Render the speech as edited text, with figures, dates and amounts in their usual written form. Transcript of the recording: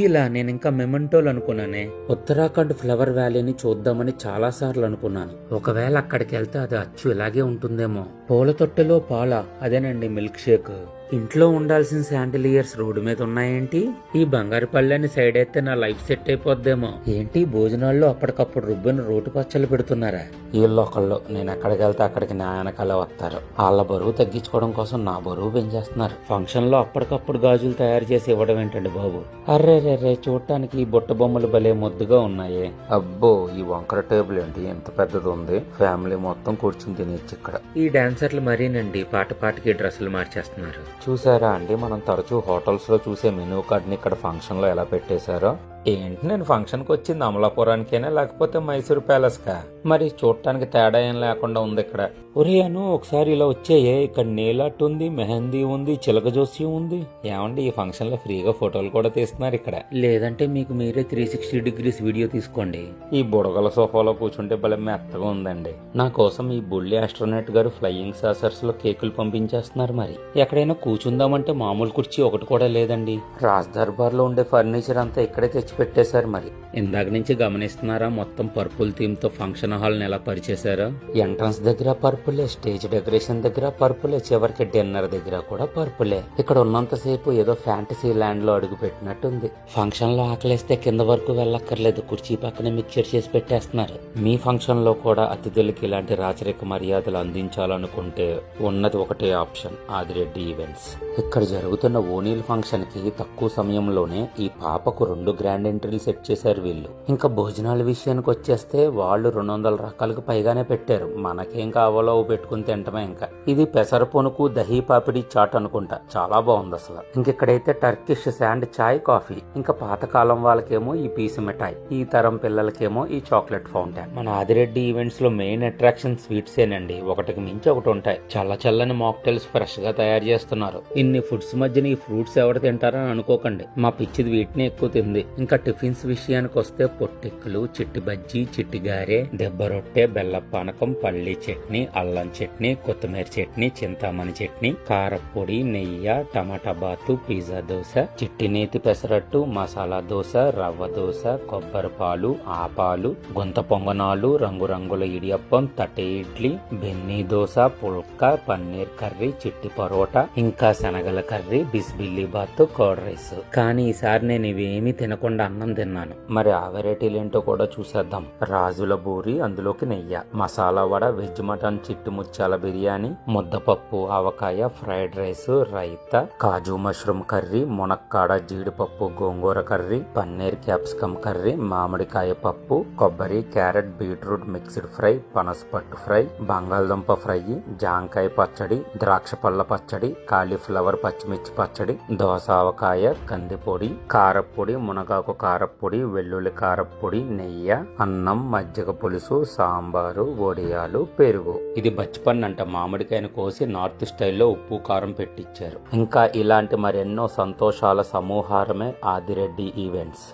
ఇలా నేను ఇంకా మెమెంటోలు అనుకున్నానే. ఉత్తరాఖండ్ ఫ్లవర్ వ్యాలీని చూద్దామని చాలా సార్లు అనుకున్నాను. ఒకవేళ అక్కడికి వెళ్తే అది అచ్చు ఇలాగే ఉంటుందేమో. పూల తొట్టెలో పాల, అదేనండి మిల్క్ షేక్. ఇంట్లో ఉండాల్సిన శాండిలియర్స్ రోడ్డు మీద ఉన్నాయేంటి? ఈ బంగారు పళ్ళని సైడ్ అయితే నా లైఫ్ సెట్ అయిపోద్దేమో. ఏంటి భోజనాల్లో అప్పటికప్పుడు రుబ్బిన రోటి పచ్చళ్ళు పెడుతున్నారా? వీళ్ళొకళ్ళు నేను ఎక్కడికి వెళ్తే అక్కడికి నా వెనకాలే వస్తారు. వాళ్ళ బరువు తగ్గించుకోవడం కోసం నా బరువు పెంచేస్తున్నారు. ఫంక్షన్ లో అప్పటికప్పుడు గాజులు తయారు చేసి ఇవ్వడం ఏంటండి బాబు? అర్రే రే చూడటానికి ఈ బుట్ట బొమ్మలు భలే ముద్దుగా ఉన్నాయి. అబ్బో, ఈ వంకర టేబుల్ ఏంటి ఎంత పెద్దది ఉంది? ఫ్యామిలీ మొత్తం కూర్చుని తినేచ్చు ఇక్కడ. ఈ డాన్సర్లు మరీనండి పాట పాటకి డ్రెస్సులు మార్చేస్తున్నారు. చూసారా అండి, మనం తరచూ హోటల్స్ లో చూసే మెనూ కార్డ్ ని ఇక్కడ ఫంక్షన్ లో ఎలా పెట్టేశారో. ఏంటి, నేను ఫంక్షన్ కి వచ్చింది అమలాపురానికేనా లేకపోతే మైసూర్ ప్యాలెస్ కా? మరి చూడటానికి తేడా ఏం లేకుండా ఉంది ఇక్కడ. ఒరే అను, ఒకసారి ఇలా వచ్చాయే, ఇక్కడ నీలాట్ ఉంది, మెహందీ ఉంది, చిలక జోస్యం ఉంది. ఏమండి, ఈ ఫంక్షన్ లో ఫ్రీగా ఫోటోలు కూడా తీస్తున్నారు ఇక్కడ. లేదంటే మీకు మీరే 360 డిగ్రీస్ వీడియో తీసుకోండి. ఈ బుడగల సోఫాలో కూర్చుంటే భలే మెత్తగా ఉందండి. నా కోసం ఈ బుల్లి ఆస్ట్రోనట్ గారు ఫ్లయింగ్ సాసర్స్ లో కేకులు పంపించేస్తున్నారు. మరి ఎక్కడైనా కూర్చుందామంటే మామూలు కుర్చీ ఒకటి కూడా లేదండి. రాజ్ దర్బార్ లో ఉండే ఫర్నిచర్ అంతా ఇక్కడే తెచ్చి పెట్టేశారు. మరి ఇందాక నుంచి గమనిస్తున్నారా, మొత్తం పర్పుల్ థీమ్ తో ఫంక్షన్ హాల్ ని ఎలా పరిచేశారో. ఎంట్రన్స్ దగ్గర పర్పులే, స్టేజ్ డెకరేషన్ దగ్గర పర్పులే, చివరికి డిన్నర్ దగ్గర కూడా పర్పులే. ఇక్కడ ఉన్నంతసేపు ఏదో ఫ్యాంటసీ ల్యాండ్ లో అడుగు పెట్టినట్టుంది. ఫంక్షన్ లో ఆకలేస్తే కింద వరకు వెళ్ళక్కర్లేదు, కుర్చీ పక్కనే మిక్చర్ చేసి పెట్టేస్తున్నారు. మీ ఫంక్షన్ లో కూడా అతిథులకి ఇలాంటి రాచరిక మర్యాదలు అందించాలనుకుంటే ఉన్నది ఒకటే ఆప్షన్, ఆదిరెడ్డి ఈవెంట్స్. ఇక్కడ జరుగుతున్న ఓనీల్ ఫంక్షన్ కి తక్కువ సమయంలోనే ఈ పాపకు 2 గ్రాండ్ ఎంట్రీలు సెట్ చేశారు వీళ్ళు. ఇంకా భోజనాల విషయానికి వచ్చేస్తే వాళ్ళు 200 రకాలకు పైగానే పెట్టారు. మనకేం కావాలో పెట్టుకుని తింటమే. ఇంకా ఇది పెసర పొనుకు దహీ పాపిడి చాట్ అనుకుంటా, చాలా బాగుంది అసలు. ఇంకెక్కడైతే టర్కిష్ శాండ్ చాయ్ కాఫీ, ఇంకా పాతకాలం వాళ్ళకేమో ఈ పీసు మిఠాయి, ఈ తరం పిల్లలకేమో ఈ చాక్లెట్ ఫౌంటైన్. మన ఆదిరెడ్డి ఈవెంట్స్ లో మెయిన్ అట్రాక్షన్ స్వీట్స్ ఏనండి, ఒకటికి మించి ఒకటి ఉంటాయి. చల్లని మాక్టైల్స్ ఫ్రెష్ గా తయారు చేస్తున్నారు. ఇన్ని ఫుడ్స్ మధ్యన ఈ ఫ్రూట్స్ ఎవరు తింటారని అనుకోకండి, మా పిచ్చిది వీటిని ఎక్కువ తింది. ఇంకా టిఫిన్స్ విషయానికి వస్తే పొట్టెక్కులు, చిట్టి బజ్జీ, చిట్టి గారె, దెబ్బ రొట్టె, బెల్ల పానకం, పల్లి చట్నీ, అల్లం చట్నీ, కొత్తిమీర చట్నీ, చింతామణి చట్నీ, కారపొడి, నెయ్యి, టమాటా బాతు, పిజ్జా దోశ, చిట్టి నేతి పెసరట్టు, మసాలా దోశ, రవ్వ దోశ, కొబ్బరి పాలు, ఆపాలు, గుంత పొంగనాలు, రంగురంగుల ఇడియప్పం, తట్టె ఇడ్లీ, బెన్నీ దోశ, పుల్కా, పన్నీర్ కర్రీ, చిట్టి పరోటా, ఇంకా శనగల కర్రీ, బిస్బిల్లి బాత్, కర్డ్ రైస్. కానీ ఈసారి నేను ఇవేమీ తినకుండా అన్నం తిన్నాను. మరి ఆ వెరైటీలేంటో కూడా చూసేద్దాం. రాజుల బూరి, అందులోకి నెయ్యి, మసాలా వడ, వెజ్ మటన్, చిట్టి ముత్యాల బిర్యానీ, ముద్దపప్పు, ఆవకాయ, ఫ్రైడ్ రైస్, రైతా, కాజు మష్రూమ్ కర్రీ, మునక్కాడ జీడిపప్పు గోంగూర కర్రీ, పన్నీర్ క్యాప్సికమ్ కర్రీ, మామిడికాయ పప్పు, కొబ్బరి, క్యారెట్, బీట్రూట్ మిక్స్డ్ ఫ్రై, పనసపట్టు ఫ్రై, బంగాళదుంప ఫ్రై, జాంకాయ పచ్చడి, ద్రాక్ష పళ్ళ పచ్చడి, కాలీఫ్లవర్ పచ్చిమిర్చి పచ్చడి, దోస ఆవకాయ, కందిపొడి, కారపొడి, మునగాకు కారపొడి, వెల్లుల్లి కారపొడి, నెయ్యి, అన్నం, మజ్జిగ పులుసు, సాంబారు, వడియాలు, పెరుగు. ఇది బచ్చిపన్ను అంట, మామిడికాయను కోసి నార్త్ స్టైల్లో ఉప్పు కారం పెట్టించారు. ఇంకా ఇలాంటి మరెన్నో సంతోషాల సమూహారమే ఆదిరెడ్డి ఈవెంట్స్.